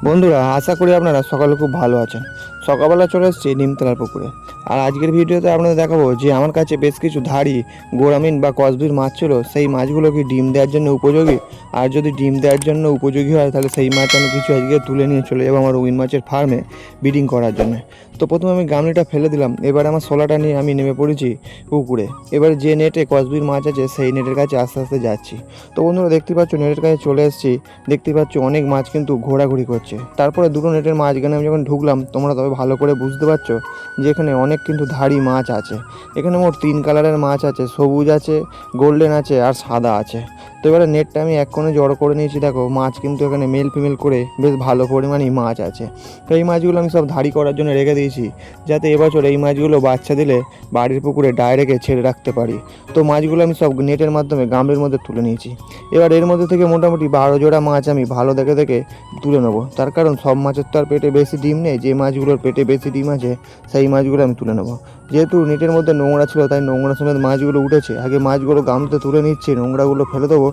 বন্ধুরা, আশা করি আপনারা সকালে খুব ভালো আছেন। সকালবেলা চলে এসেছি নিমতলার পুকুরে। আর আজকের ভিডিওতে আপনাদের দেখাবো যে আমার কাছে বেশ কিছু ধাড়ি, গোরামিন বা কসবির মাছ ছিল। সেই মাছগুলো কি ডিম দেওয়ার জন্য উপযোগী? আর যদি ডিম দেওয়ার জন্য উপযোগী হয় তাহলে সেই মাছ আমি কিছু আজকে তুলে নিয়ে চলে যাবো আমার রঙিন মাছের ফার্মে ব্রিডিং করার জন্য। তো প্রথমে আমি গামলিটা ফেলে দিলাম, এবার আমার শোলাটা নিয়ে আমি নেমে পড়েছি পুকুরে। এবার যে নেটে কসবির মাছ আছে সেই নেটের কাছে আস্তে আস্তে যাচ্ছি। তো বন্ধুরা দেখতে পাচ্ছ নেটের কাছে চলে এসেছি। দেখতে পাচ্ছ অনেক মাছ কিন্তু ঘোরাঘুরি করছে। তারপরে দুটো নেটের মাঝখানে আমি যখন ঢুকলাম, তোমরা তবে ভালো করে বুঝতে পারছো যে এখানে অনেক কিন্তু ধাড়ি মাছ আছে। এখানে মোট 3 কালারের মাছ আছে, সবুজ আছে, গোল্ডেন আছে আর সাদা আছে। তো এবারে নেটটা আমি এক কোণে জড়ো করে নিয়েছি। দেখো মাছ কিন্তু এখানে মেল ফিমেল করে বেশ ভালো পরিমাণেই মাছ আছে। তো এই মাছগুলো আমি সব ধাড়ি করার জন্য রেখে দিয়েছি, যাতে এবছর এই মাছগুলো বাচ্চা দিলে বাড়ির পুকুরে ডাইরেক্টে ছেড়ে রাখতে পারি। তো মাছগুলো আমি সব নেটের মাধ্যমে গামলির মধ্যে তুলে নিয়েছি। এবার এর মধ্যে থেকে মোটামুটি 12 জোড়া মাছ আমি ভালো দেখে দেখে তুলে নেবো। তার কারণ সব মাছের তো আর পেটে বেশি ডিম নেই, যে মাছগুলোর পেটে বেশি ডিম আছে সেই মাছগুলো আমি তুলে নেবো। যেহেতু নেটের মধ্যে নোংরা ছিল তাই নোংরা সমেত মাছগুলো উঠেছে। আগে মাছগুলো গামলিতে তুলে নিচ্ছি, নোংরাগুলো ফেলে দেবো,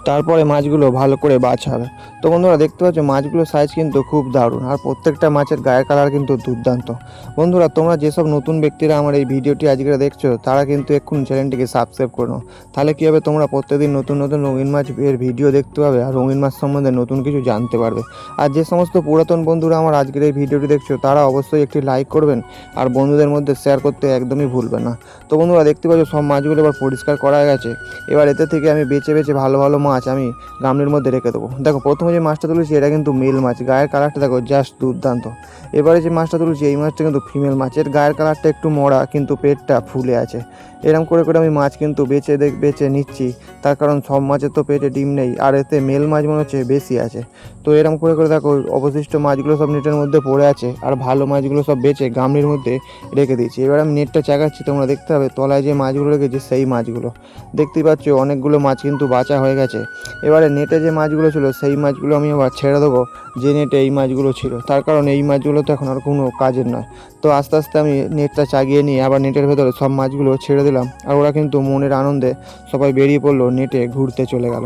তারপরে মাছগুলো ভালো করে বাছা হবে। তো বন্ধুরা দেখতে পাচ্ছ মাছগুলোর সাইজ কিন্তু খুব দারুণ, আর প্রত্যেকটা মাছের গায়ের কালার কিন্তু দুর্দান্ত। বন্ধুরা তোমরা যেসব নতুন ব্যক্তিরা আমার এই ভিডিওটি আজকে দেখছো তারা কিন্তু এক্ষুনি চ্যানেলটিকে সাবস্ক্রাইব করো। তাহলে কী হবে, তোমরা প্রত্যেকদিন নতুন নতুন রঙিন মাছের ভিডিও দেখতে পাবে আর রঙিন মাছ সম্বন্ধে নতুন কিছু জানতে পারবে। আর যে সমস্ত পুরাতন বন্ধুরা আমার আজকের এই ভিডিওটি দেখছো তারা অবশ্যই একটি লাইক করবেন আর বন্ধুদের মধ্যে শেয়ার করতে একদমই ভুলবেন না। তো বন্ধুরা দেখতে পাচ্ছ সব মাছগুলো এবার পরিষ্কার করা গেছে। এবার এতে থেকে আমি বেছে বেছে ভালো ভালো মাছ আমি গামলির মধ্যে রেখে দেবো। দেখো প্রথমে যে মাছটা তুলেছি এটা কিন্তু মেল মাছ, গায়ের কালারটা দেখো জাস্ট দুর্দান্ত। এবারে যে মাছটা তুলেছি এই মাছটা কিন্তু ফিমেল মাছ, এর গায়ের কালারটা একটু মরা কিন্তু পেটটা ফুলে আছে। এরকম করে করে আমি মাছ কিন্তু বেছে নিচ্ছি, তার কারণ সব মাছের তো পেটে ডিম নেই আর এতে মেল মাছ মনে হচ্ছে বেশি আছে। তো এরকম করে করে দেখো অবশিষ্ট মাছগুলো সব নেটের মধ্যে পড়ে আছে আর ভালো মাছগুলো সব বেছে গামলির মধ্যে রেখে দিয়েছি। এবার আমি নেটটা চাগাচ্ছি, তোমরা দেখতে হবে তলায় যে মাছগুলো রেখেছি সেই মাছগুলো। দেখতেই পাচ্ছ অনেকগুলো মাছ কিন্তু বাঁচা হয়ে গেছে। এবারে নেটে যে মাছগুলো ছিল সেই মাছগুলো আমি আবার ছেড়ে দেবো যে নেটে এই মাছগুলো ছিল, তার কারণ এই মাছগুলো তো এখন আর কোনো কাজের নয়। তো আস্তে আস্তে আমি নেটটা চাগিয়ে নিয়ে আবার নেটের ভেতরে সব মাছগুলো ছেড়ে দিলাম, আর ওরা কিন্তু মনের আনন্দে সবাই বেরিয়ে পড়লো নেটে ঘুরতে চলে গেল।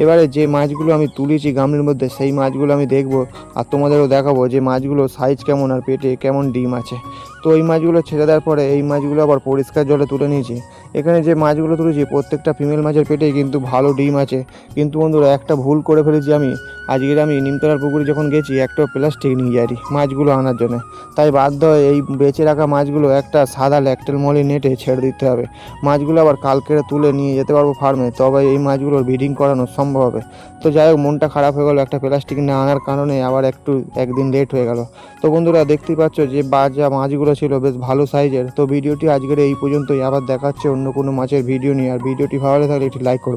এবারে যে মাছগুলো আমি তুলেছি গামলির মধ্যে সেই মাছগুলো আমি দেখবো আর তোমাদেরও দেখাবো যে মাছগুলোর সাইজ কেমন আর পেটে কেমন ডিম আছে। তো এই মাছগুলো ছেড়ে দেওয়ার পরে এই মাছগুলো আবার পরিষ্কার জলে তুলে নিয়েছি। এখানে যে মাছগুলো তুলেছি প্রত্যেকটা ফিমেল মাছের পেটেই কিন্তু ভালো ডিম আছে। কিন্তু বন্ধুরা একটা ভুল করে ফেলেছি আমি। আজকের আমি নিমতলার পুকুরে যখন গেছি একটা প্লাস্টিক নিয়ে যাইনি মাছগুলো আনার জন্য, তাই বাধ্য হয়ে এই বেঁচে রাখা মাছগুলো একটা সাদা ল্যাকটেল মলি নেটে ছেড়ে দিতে হবে। মাছগুলো আবার কালকে তুলে নিয়ে যেতে পারবো ফার্মে, তবে এই মাছগুলোর ব্রিডিং করানো সম্ভব হবে। তো যাই হোক মনটা খারাপ হয়ে গেলো, একটা প্লাস্টিক না আনার কারণে আবার একদিন লেট হয়ে গেল। তো বন্ধুরা দেখতেই পাচ্ছ যে বাজা মাছগুলো ছিল বেশ ভালো সাইজের। তো ভিডিওটি আজকের এই পর্যন্তই, আবার দেখাচ্ছে অন্য কোনো মাছের ভিডিও নিয়ে। আর ভিডিওটি ভালো লাগলে একটি লাইক করবে।